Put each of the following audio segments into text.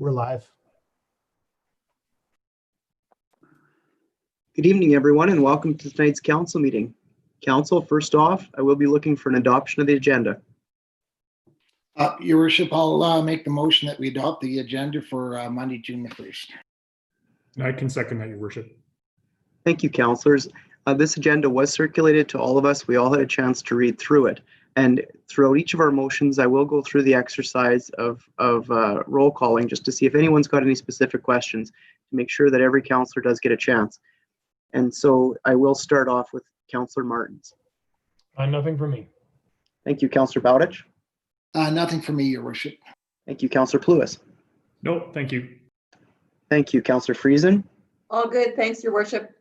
We're live. Good evening, everyone, and welcome to tonight's council meeting. Council, first off, I will be looking for an adoption of the agenda. Your Worship, I'll make the motion that we adopt the agenda for Monday, June the 1st. I can second that, Your Worship. Thank you, councillors. This agenda was circulated to all of us. We all had a chance to read through it. And throughout each of our motions, I will go through the exercise of roll calling just to see if anyone's got any specific questions to make sure that every councillor does get a chance. And so I will start off with Councillor Martins. Nothing for me. Thank you, Councillor Bowditch. Nothing for me, Your Worship. Thank you, Councillor Pluis. No, thank you. Thank you, Councillor Friesen. All good, thanks, Your Worship.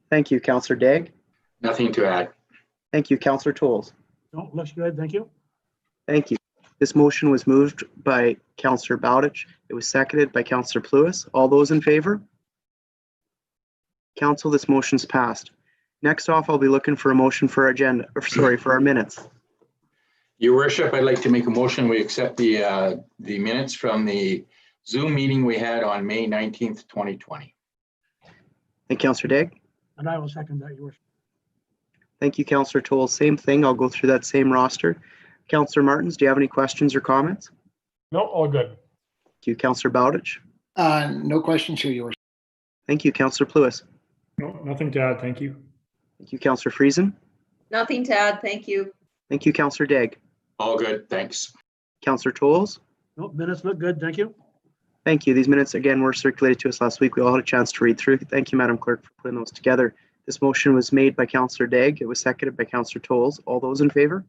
Thank you, Councillor Daigle. Nothing to add. Thank you, Councillor Tolles. No, looks good, thank you. Thank you. This motion was moved by Councillor Bowditch. It was seconded by Councillor Pluis. All those in favor? Council, this motion's passed. Next off, I'll be looking for a motion for our agenda, or sorry, for our minutes. Your Worship, I'd like to make a motion. We accept the minutes from the Zoom meeting we had on May 19th, 2020. Thank you, Councillor Daigle. And I will second that, Your Worship. Thank you, Councillor Tolles. Same thing. I'll go through that same roster. Councillor Martins, do you have any questions or comments? No, all good. Thank you, Councillor Bowditch. No questions here, Your Worship. Thank you, Councillor Pluis. No, nothing to add. Thank you. Thank you, Councillor Friesen. Nothing to add, thank you. Thank you, Councillor Daigle. All good, thanks. Councillor Tolles. No, minutes look good, thank you. Thank you. These minutes, again, were circulated to us last week. We all had a chance to read through. Thank you, Madam Clerk, for putting those together. This motion was made by Councillor Daigle. It was seconded by Councillor Tolles. All those in favor?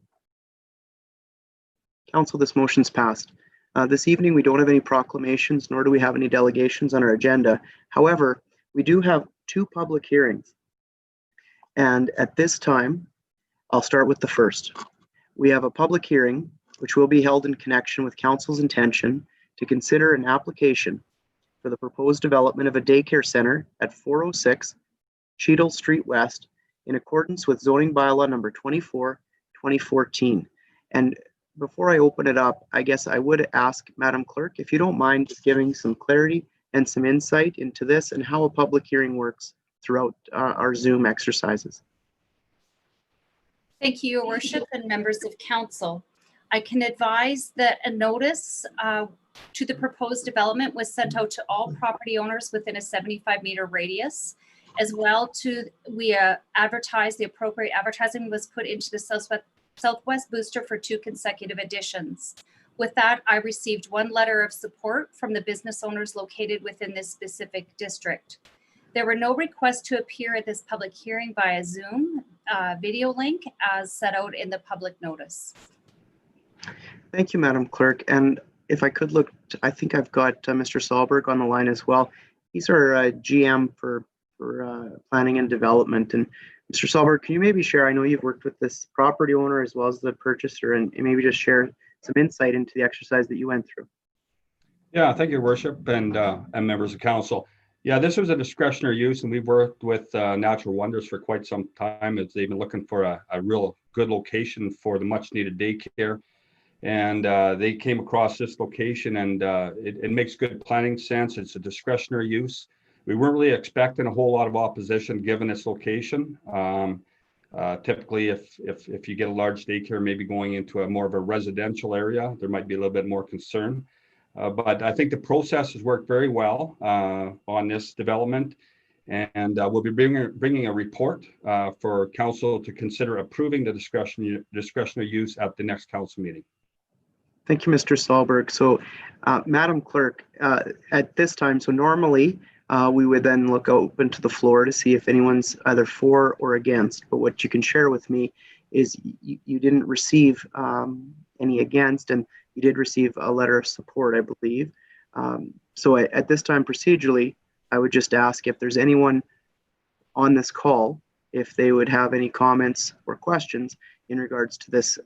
Council, this motion's passed. This evening, we don't have any proclamations, nor do we have any delegations on our agenda. However, we do have two public hearings. And at this time, I'll start with the first. We have a public hearing, which will be held in connection with Council's intention to consider an application for the proposed development of a daycare center at 406 Cheadle Street West in accordance with zoning bylaw number 24, 2014. And before I open it up, I guess I would ask Madam Clerk, if you don't mind just giving some clarity and some insight into this and how a public hearing works throughout our Zoom exercises. Thank you, Your Worship and members of Council. I can advise that a notice to the proposed development was sent out to all property owners within a 75-meter radius. As well, we advertised, the appropriate advertising was put into the Southwest Booster for 2 consecutive editions. With that, I received 1 letter of support from the business owners located within this specific district. There were no requests to appear at this public hearing via Zoom video link as set out in the public notice. Thank you, Madam Clerk. And if I could look, I think I've got Mr. Sahlberg on the line as well. He's our GM for planning and development. And Mr. Sahlberg, can you maybe share, I know you've worked with this property owner as well as the purchaser, and maybe just share some insight into the exercise that you went through. Yeah, thank you, Your Worship, and members of council. Yeah, this was a discretionary use, and we've worked with Natural Wonders for quite some time as they've been looking for a real good location for the much needed daycare. And they came across this location, and it makes good planning sense. It's a discretionary use. We weren't really expecting a whole lot of opposition given this location. Typically, if you get a large daycare, maybe going into a more of a residential area, there might be a little bit more concern. But I think the process has worked very well on this development, and we'll be bringing a report for council to consider approving the discretionary use at the next council meeting. Thank you, Mr. Sahlberg. So, Madam Clerk, at this time, so normally we would then look open to the floor to see if anyone's either for or against. But what you can share with me is you didn't receive any against, and you did receive a letter of support, I believe. So at this time, procedurally, I would just ask if there's anyone on this call, if they would have any comments or questions in regards to this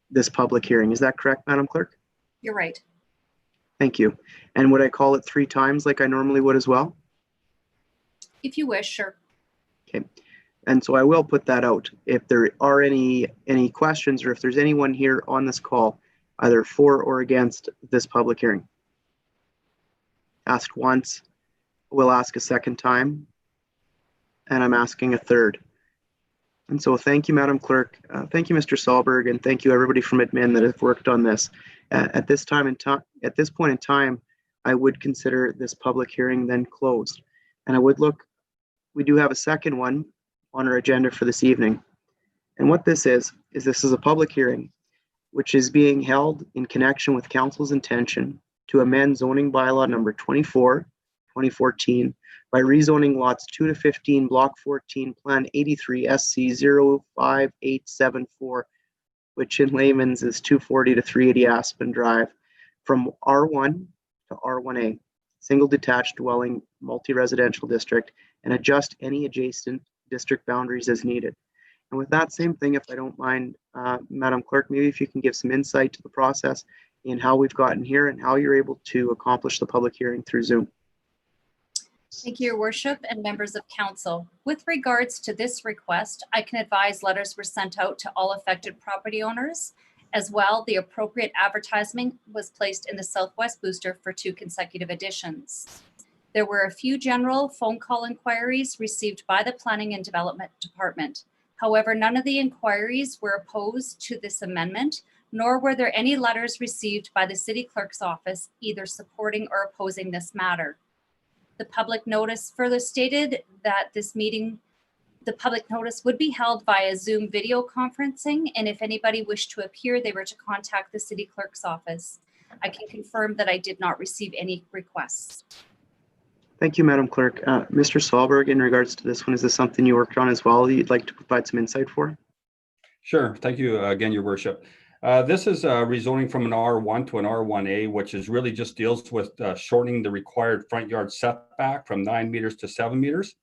this public hearing. Is that correct, Madam Clerk? You're right. Thank you. And would I call it 3 times like I normally would as well? If you wish, sure. Okay. And so I will put that out. If there are any questions, or if there's anyone here on this call, either for or against this public hearing. asked once, we'll ask a second time, and I'm asking a third. And so thank you, Madam Clerk. Thank you, Mr. Solberg, and thank you everybody from admin that have worked on this. At this point in time, I would consider this public hearing then closed. And I would look, we do have a second one on our agenda for this evening. And what this is this is a public hearing, which is being held in connection with council's intention to amend zoning bylaw number 24, 2014 by rezoning lots 2 to 15, block 14, plan 83, SC 05874, which in layman's is 240 to 380 Aspen Drive, from R1 to R1A, single detached dwelling multi-residential district, and adjust any adjacent district boundaries as needed. And with that same thing, if I don't mind, Madam Clerk, maybe if you can give some insight to the process in how we've gotten here and how you're able to accomplish the public hearing through Zoom. Thank you, Your Worship and members of council. With regards to this request, I can advise letters were sent out to all affected property owners. As well, the appropriate advertisement was placed in the Southwest Booster for 2 consecutive editions. There were a few general phone call inquiries received by the Planning and Development Department. However, none of the inquiries were opposed to this amendment, nor were there any letters received by the City Clerk's office either supporting or opposing this matter. The public notice further stated that the public notice would be held via Zoom video conferencing, and if anybody wished to appear, they were to contact the City Clerk's office. I can confirm that I did not receive any requests. Thank you, Madam Clerk. Mr. Solberg, in regards to this one, is this something you worked on as well you'd like to provide some insight for? Sure. Thank you again, Your Worship. This is rezoning from an R1 to an R1A, which is really just deals with shortening the required front yard setback from 9 meters to 7 meters.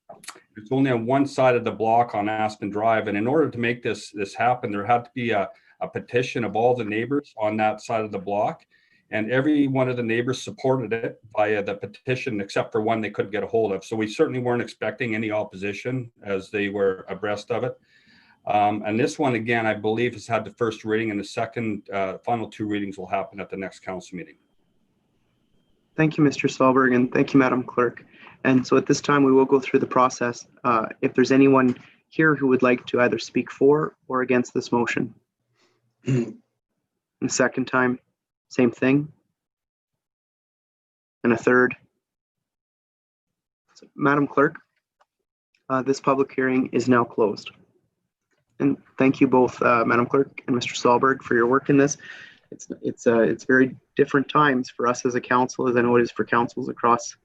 It's only on one side of the block on Aspen Drive. And in order to make this happen, there had to be a petition of all the neighbors on that side of the block. And every one of the neighbors supported it via the petition, except for one they couldn't get a hold of. So we certainly weren't expecting any opposition as they were abreast of it. And this one, again, I believe has had the first reading, and the second final 2 readings will happen at the next council meeting. Thank you, Mr. Solberg, and thank you, Madam Clerk. And so at this time, we will go through the process. If there's anyone here who would like to either speak for or against this motion. And the second time, same thing. And a third. So, Madam Clerk, this public hearing is now closed. And thank you both, Madam Clerk and Mr. Solberg, for your work in this. It's very different times for us as a council, as I know it is for councils across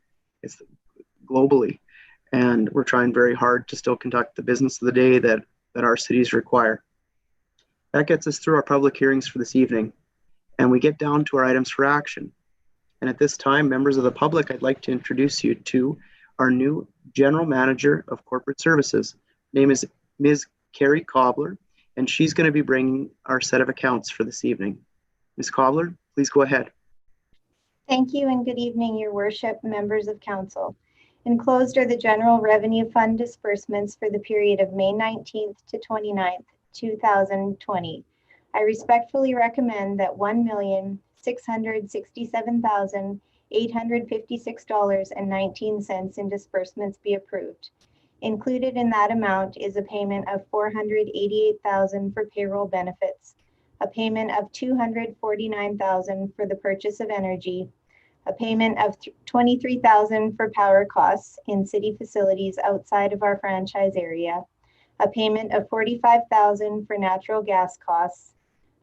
globally. And we're trying very hard to still conduct the business of the day that our cities require. That gets us through our public hearings for this evening. And we get down to our items for action. And at this time, members of the public, I'd like to introduce you to our new General Manager of Corporate Services. Her name is Ms. Carrie Cobbler, and she's going to be bringing our set of accounts for this evening. Ms. Cobbler, please go ahead. Thank you and good evening, Your Worship, members of council. Enclosed are the General Revenue Fund disbursements for the period of May 19th to 29th, 2020. I respectfully recommend that $1,667,856.19 in disbursements be approved. Included in that amount is a payment of $488,000 for payroll benefits, a payment of $249,000 for the purchase of energy, a payment of $23,000 for power costs in city facilities outside of our franchise area, a payment of $45,000 for natural gas costs,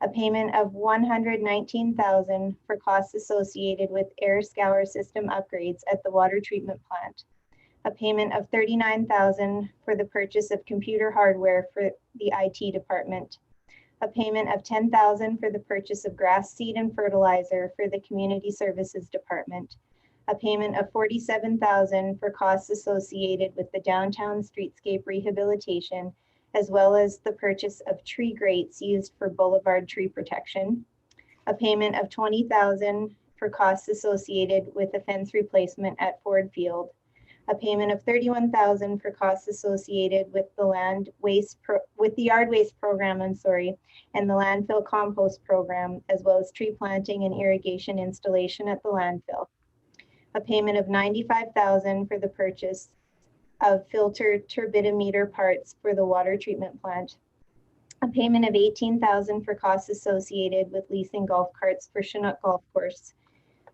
a payment of $119,000 for costs associated with air scour system upgrades at the water treatment plant, a payment of $39,000 for the purchase of computer hardware for the IT department, a payment of $10,000 for the purchase of grass seed and fertilizer for the community services department, a payment of $47,000 for costs associated with the downtown streetscape rehabilitation, as well as the purchase of tree grates used for boulevard tree protection, a payment of $20,000 for costs associated with the fence replacement at Ford Field, a payment of $31,000 for costs associated with the yard waste program, and the landfill compost program, as well as tree planting and irrigation installation at the landfill, a payment of $95,000 for the purchase of filter turbidimeter parts for the water treatment plant, a payment of $18,000 for costs associated with leasing golf carts for Chinook Golf Course,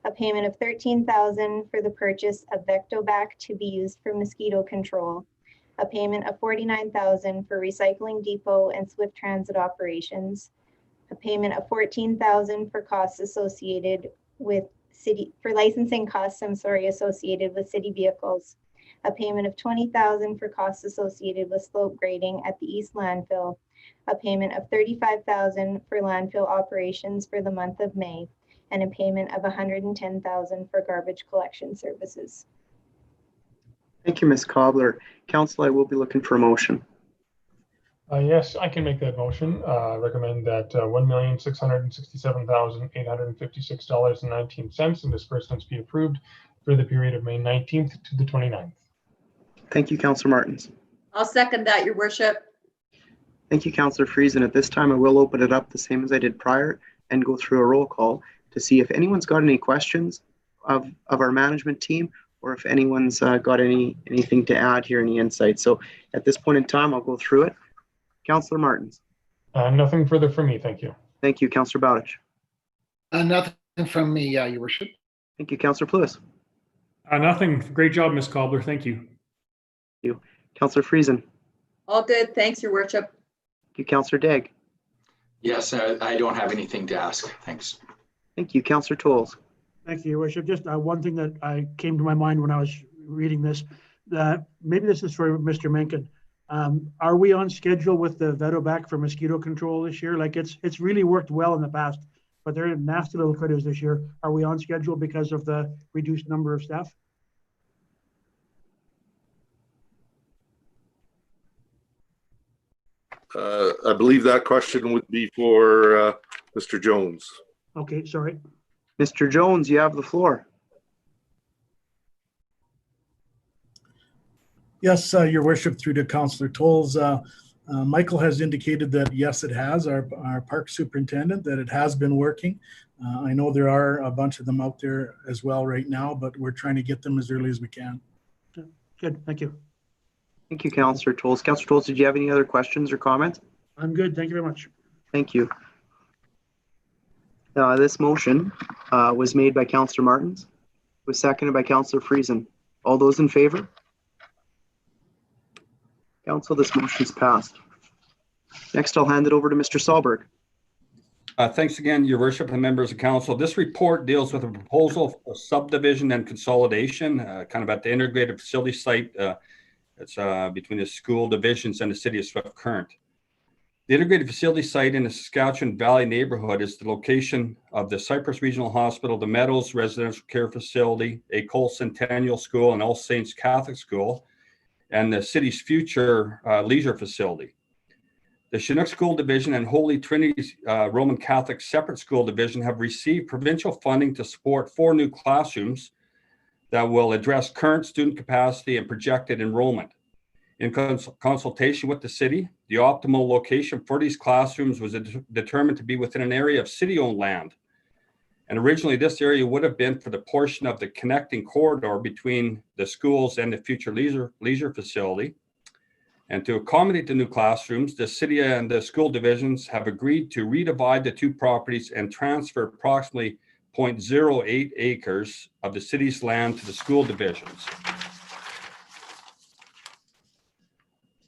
a payment of $13,000 for the purchase of Vectobac to be used for mosquito control, a payment of $49,000 for recycling depot and swift transit operations, a payment of $14,000 for costs associated with licensing costs, associated with city vehicles, a payment of $20,000 for costs associated with slope grading at the East Landfill, a payment of $35,000 for landfill operations for the month of May, and a payment of $110,000 for garbage collection services. Thank you, Ms. Cobbler. Council, I will be looking for a motion. Yes, I can make that motion. Recommend that $1,667,856.19 in disbursements be approved for the period of May 19th to the 29th. Thank you, Councillor Martins. I'll second that, your worship. Thank you, Councillor Friesen. At this time, I will open it up the same as I did prior and go through a roll call to see if anyone's got any questions of our management team, or if anyone's got anything to add here, any insights. So at this point in time, I'll go through it. Councillor Martins. Nothing further from me, thank you. Thank you, Councillor Bowditch. Nothing from me, your worship. Thank you, Councillor Pluis. Nothing. Great job, Ms. Cobbler. Thank you. Thank you, Councillor Friesen. All good, thanks, your worship. Thank you, Councillor Degg. Yes, I don't have anything to ask. Thanks. Thank you, Councillor Tolles. Thank you, your worship. Just one thing that came to my mind when I was reading this, maybe this is for Mr. Mencken. Are we on schedule with the Vectobac for mosquito control this year? Like it's really worked well in the past, but they're nasty little critters this year. Are we on schedule because of the reduced number of staff? I believe that question would be for Mr. Jones. Okay, sorry. Mr. Jones, you have the floor. Yes, Your Worship, through to Councillor Tolles. Michael has indicated that yes, it has, our park superintendent, that it has been working. I know there are a bunch of them out there as well right now, but we're trying to get them as early as we can. Good, thank you. Thank you, Councillor Tolles. Councillor Tolles, did you have any other questions or comments? I'm good, thank you very much. Thank you. This motion was made by Councillor Martins, was seconded by Councillor Friesen. All those in favor? Council, this motion is passed. Next, I'll hand it over to Mr. Sahlberg. Thanks again, Your Worship and members of council. This report deals with a proposal for subdivision and consolidation, kind of at the integrated facility site. It's between the school divisions and the city of Swift Current. The integrated facility site in the Saskatchewan Valley neighborhood is the location of the Cypress Regional Hospital, the Meadows Residential Care Facility, École Centennial School, and All Saints Catholic School, and the city's future leisure facility. The Chinook School Division and Holy Trinity Roman Catholic Separate School Division have received provincial funding to support 4 new classrooms that will address current student capacity and projected enrollment. In consultation with the city, the optimal location for these classrooms was determined to be within an area of city-owned land. And originally, this area would have been for the portion of the connecting corridor between the schools and the future leisure facility. And to accommodate the new classrooms, the city and the school divisions have agreed to redivide the 2 properties and transfer approximately 0.08 acres of the city's land to the school divisions.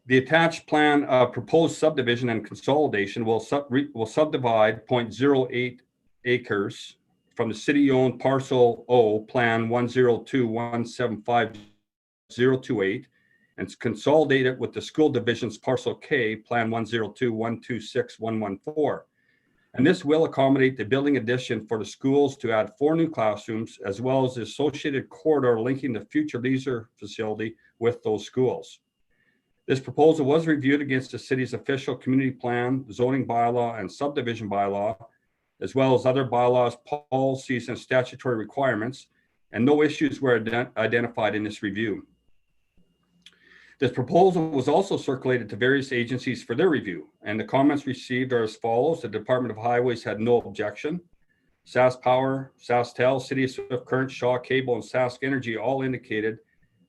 The attached plan of proposed subdivision and consolidation will subdivide 0.08 acres from the city-owned parcel O, plan 102175028, and consolidate it with the school division's parcel K, plan 102126114. And this will accommodate the building addition for the schools to add 4 new classrooms, as well as the associated corridor linking the future leisure facility with those schools. This proposal was reviewed against the city's official community plan, zoning bylaw, and subdivision bylaw, as well as other bylaws, policies, and statutory requirements, and no issues were identified in this review. This proposal was also circulated to various agencies for their review, and the comments received are as follows. The Department of Highways had no objection. SAS Power, SaskTel, City of Swift Current, Shaw Cable, and Sask Energy all indicated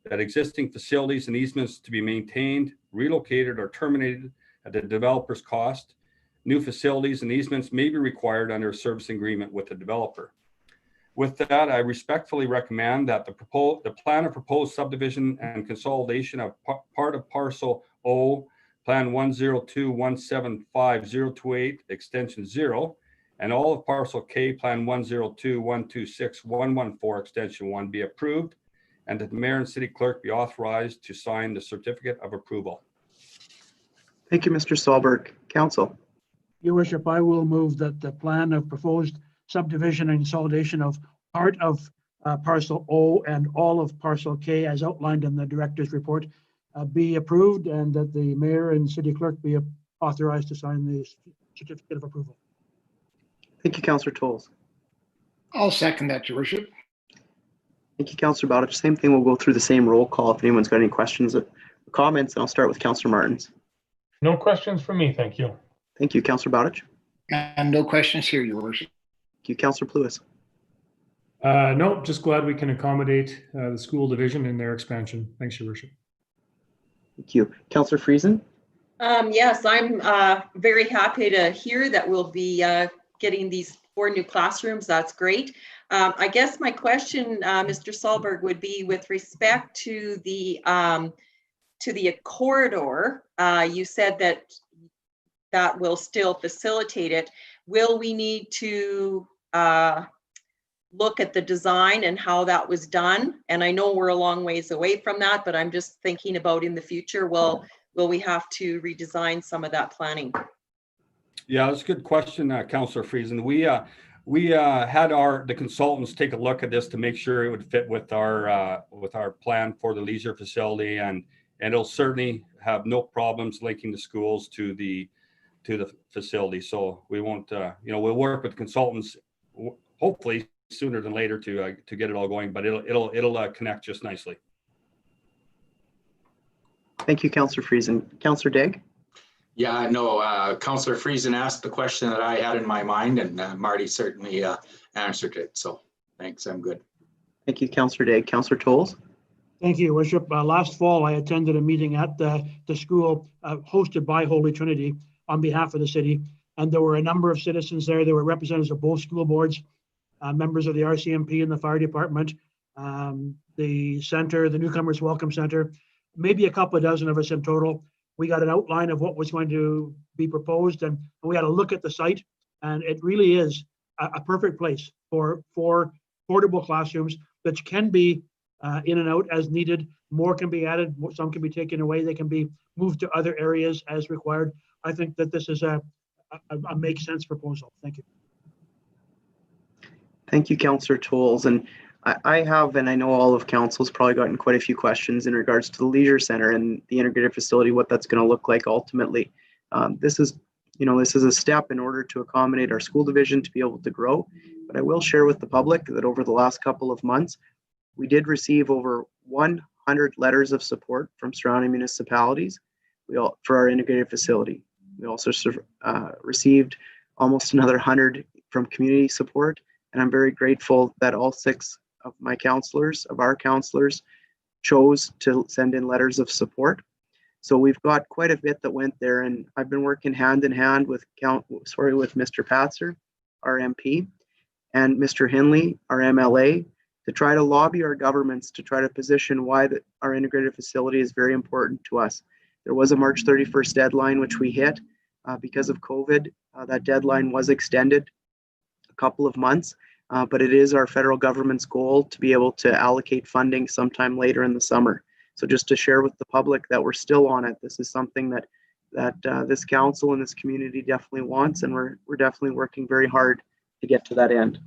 that existing facilities and easements to be maintained, relocated, or terminated at the developer's cost. New facilities and easements may be required under a service agreement with the developer. With that, I respectfully recommend that the plan of proposed subdivision and consolidation of part of parcel O, Plan 102-175-028, extension 0, and all of parcel K, Plan 102-126-114, extension 1, be approved, and that the mayor and city clerk be authorized to sign the certificate of approval. Thank you, Mr. Solberg. Council. Your worship, I will move that the plan of proposed subdivision and consolidation of part of parcel O and all of parcel K as outlined in the director's report be approved, and that the mayor and city clerk be authorized to sign the certificate of approval. Thank you, Councillor Tolles. I'll second that, Your Worship. Thank you, Councillor Bowditch. Same thing, we'll go through the same roll call if anyone's got any questions or comments, and I'll start with Councillor Martins. No questions for me, thank you. Thank you, Councillor Bowditch. And no questions here, Your Worship. Thank you, Councillor Pluis. No, just glad we can accommodate the school division in their expansion. Thanks, Your Worship. Thank you. Councillor Friesen. Yes, I'm very happy to hear that we'll be getting these 4 new classrooms. That's great. I guess my question, Mr. Solberg, would be with respect to the corridor. You said that will still facilitate it. Will we need to look at the design and how that was done? And I know we're a long ways away from that, but I'm just thinking about in the future, will we have to redesign some of that planning? Yeah, that's a good question, Councillor Friesen. We had the consultants take a look at this to make sure it would fit with our plan for the leisure facility, and it'll certainly have no problems linking the schools to the facility. So we won't, we'll work with consultants, hopefully sooner than later to get it all going, but it'll connect just nicely. Thank you, Councillor Friesen. Councillor Daigle. Yeah, no, Councillor Friesen asked the question that I had in my mind, and Marty certainly answered it. So thanks, I'm good. Thank you, Councillor Daigle. Councillor Tolles. Thank you, Worship. Last fall, I attended a meeting at the school hosted by Holy Trinity on behalf of the city, and there were a number of citizens there. There were representatives of both school boards, members of the RCMP and the fire department, the center, the Newcomers Welcome Center, maybe a couple of dozen of us in total. We got an outline of what was going to be proposed, and we had a look at the site, and it really is a perfect place for portable classrooms that can be in and out as needed. More can be added, some can be taken away, they can be moved to other areas as required. I think that this is a make sense proposal. Thank you. Thank you, Councillor Tolles. And I have, and I know all of council's probably gotten quite a few questions in regards to the leisure center and the integrated facility, what that's going to look like ultimately. This is a step in order to accommodate our school division to be able to grow. But I will share with the public that over the last couple of months, we did receive over 100 letters of support from surrounding municipalities for our integrated facility. We also received almost another 100 from community support. And I'm very grateful that all 6 of our councillors chose to send in letters of support. So we've got quite a bit that went there, and I've been working hand in hand with Mr. Patzer, our MP, and Mr. Hinley, our MLA, to try to lobby our governments to try to position why our integrated facility is very important to us. There was a March 31st deadline, which we hit because of COVID. That deadline was extended a couple of months. But it is our federal government's goal to be able to allocate funding sometime later in the summer. So just to share with the public that we're still on it. This is something that this council and this community definitely wants, and we're definitely working very hard to get to that end.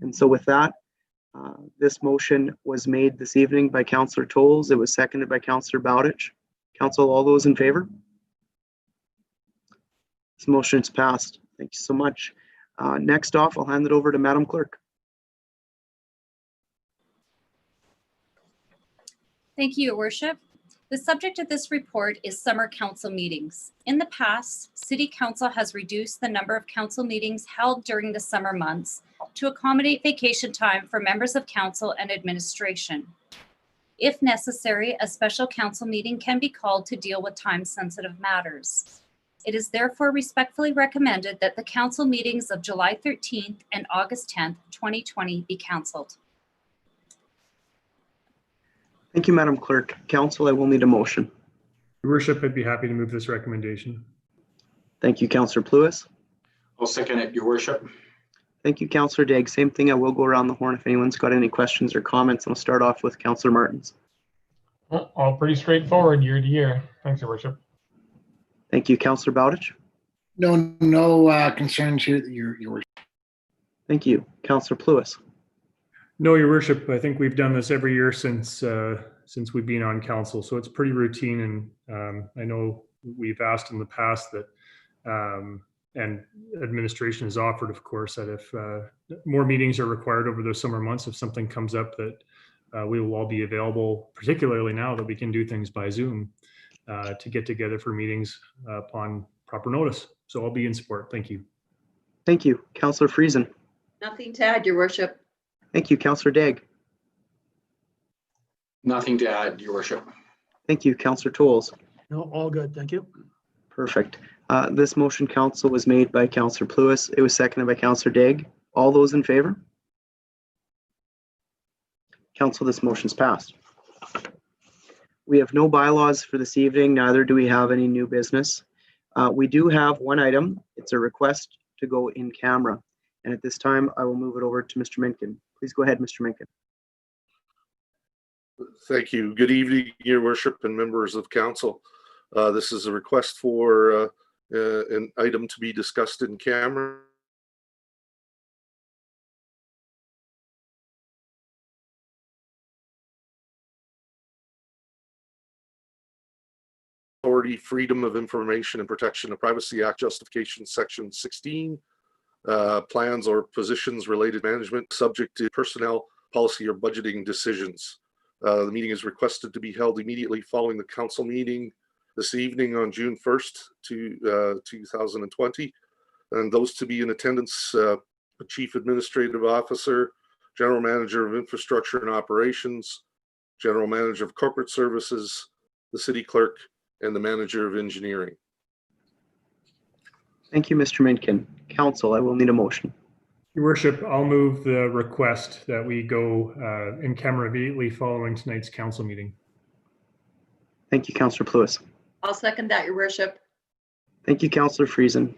And so with that, this motion was made this evening by Councillor Tolles. It was seconded by Councillor Bowditch. Council, all those in favor? This motion is passed. Thank you so much. Next off, I'll hand it over to Madam Clerk. Thank you, Your Worship. The subject of this report is summer council meetings. In the past, City Council has reduced the number of council meetings held during the summer months to accommodate vacation time for members of council and administration. If necessary, a special council meeting can be called to deal with time-sensitive matters. It is therefore respectfully recommended that the council meetings of July 13th and August 10th, 2020 be cancelled. Thank you, Madam Clerk. Council, I will need a motion. Your worship, I'd be happy to move this recommendation. Thank you, Councillor Pluis. I'll second it, your worship. Thank you, Councillor Daigle. Same thing, I will go around the horn if anyone's got any questions or comments. I'll start off with Councillor Martins. Well, all pretty straightforward year to year. Thanks, your worship. Thank you, Councillor Bowditch. No concerns here, your worship. Thank you, Councillor Pluis. No, your worship, I think we've done this every year since we've been on council, so it's pretty routine. And I know we've asked in the past that, and administration has offered, of course, that if more meetings are required over the summer months, if something comes up, that we will all be available, particularly now that we can do things by Zoom, to get together for meetings upon proper notice. So I'll be in support. Thank you. Thank you, Councillor Friesen. Nothing to add, your worship. Thank you, Councillor Daigle. Nothing to add, your worship. Thank you, Councillor Tolles. No, all good. Thank you. Perfect. This motion, Council, was made by Councillor Pluis. It was seconded by Councillor Daigle. All those in favor? Council, this motion's passed. We have no bylaws for this evening, neither do we have any new business. We do have one item. It's a request to go in camera. And at this time, I will move it over to Mr. Minkin. Please go ahead, Mr. Minkin. Thank you. Good evening, your worship and members of council. This is a request for an item to be discussed in camera. Authority, Freedom of Information and Protection of Privacy Act Justification, Section 16. Plans or positions related management subject to personnel, policy, or budgeting decisions. The meeting is requested to be held immediately following the council meeting this evening on June 1st, 2020. And those to be in attendance, the Chief Administrative Officer, General Manager of Infrastructure and Operations, General Manager of Corporate Services, the City Clerk, and the Manager of Engineering. Thank you, Mr. Minkin. Council, I will need a motion. Your worship, I'll move the request that we go in camera immediately following tonight's council meeting. Thank you, Councillor Pluis. I'll second that, your worship. Thank you, Councillor Friesen.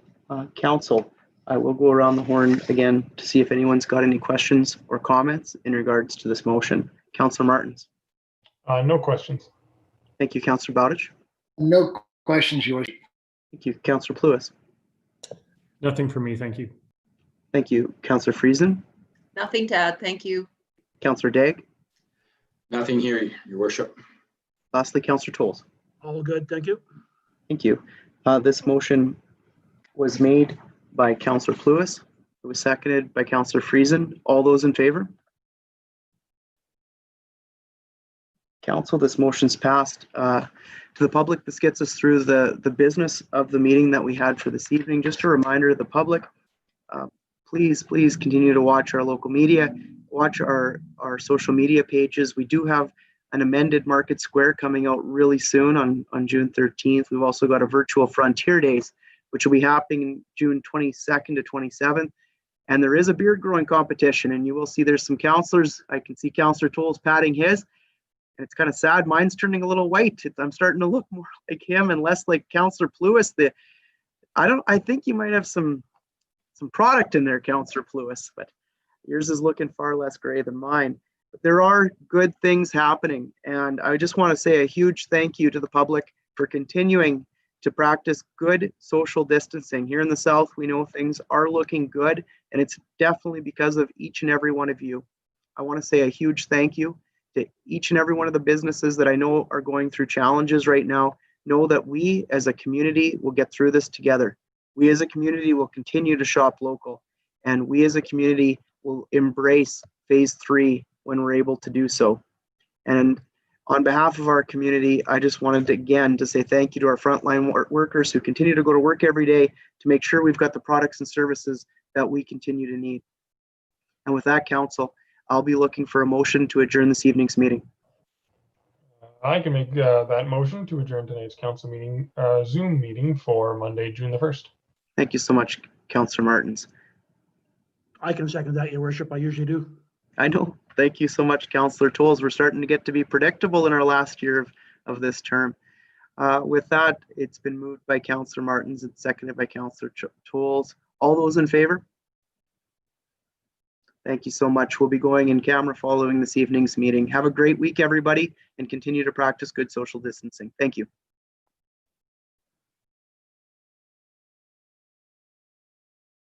Council, I will go around the horn again to see if anyone's got any questions or comments in regards to this motion. Councillor Martins. No questions. Thank you, Councillor Bowditch. No questions, your worship. Thank you, Councillor Pluis. Nothing for me, thank you. Thank you, Councillor Friesen. Nothing to add, thank you. Councillor Daigle. Nothing here, your worship. Lastly, Councillor Tolles. All good. Thank you. Thank you. This motion was made by Councillor Pluis. It was seconded by Councillor Friesen. All those in favor? Council, this motion's passed. To the public, this gets us through the business of the meeting that we had for this evening. Just a reminder to the public, please continue to watch our local media, watch our social media pages. We do have an amended Market Square coming out really soon on June 13th. We've also got a virtual Frontier Days, which will be happening June 22nd to 27th. And there is a beard growing competition, and you will see there's some councillors. I can see Councillor Tolles patting his. And it's kind of sad. Mine's turning a little white. I'm starting to look more like him and less like Councillor Pluis. I think you might have some product in there, Councillor Pluis, but yours is looking far less gray than mine. But there are good things happening. And I just want to say a huge thank you to the public for continuing to practice good social distancing. Here in the South, we know things are looking good, and it's definitely because of each and every one of you. I want to say a huge thank you to each and every one of the businesses that I know are going through challenges right now. Know that we as a community will get through this together. We as a community will continue to shop local, and we as a community will embrace phase 3 when we're able to do so. And On behalf of our community, I just wanted to, again, to say thank you to our frontline workers who continue to go to work every day to make sure we've got the products and services that we continue to need. And with that, council, I'll be looking for a motion to adjourn this evening's meeting. I can make that motion to adjourn today's council meeting, Zoom meeting for Monday, June the 1st. Thank you so much, Councillor Martins. I can second that, Your Worship. I usually do. I know. Thank you so much, Councillor Tolles. We're starting to get to be predictable in our last year of this term. With that, it's been moved by Councillor Martins and seconded by Councillor Tolles. All those in favor? Thank you so much. We'll be going in camera following this evening's meeting. Have a great week, everybody, and continue to practice good social distancing. Thank you.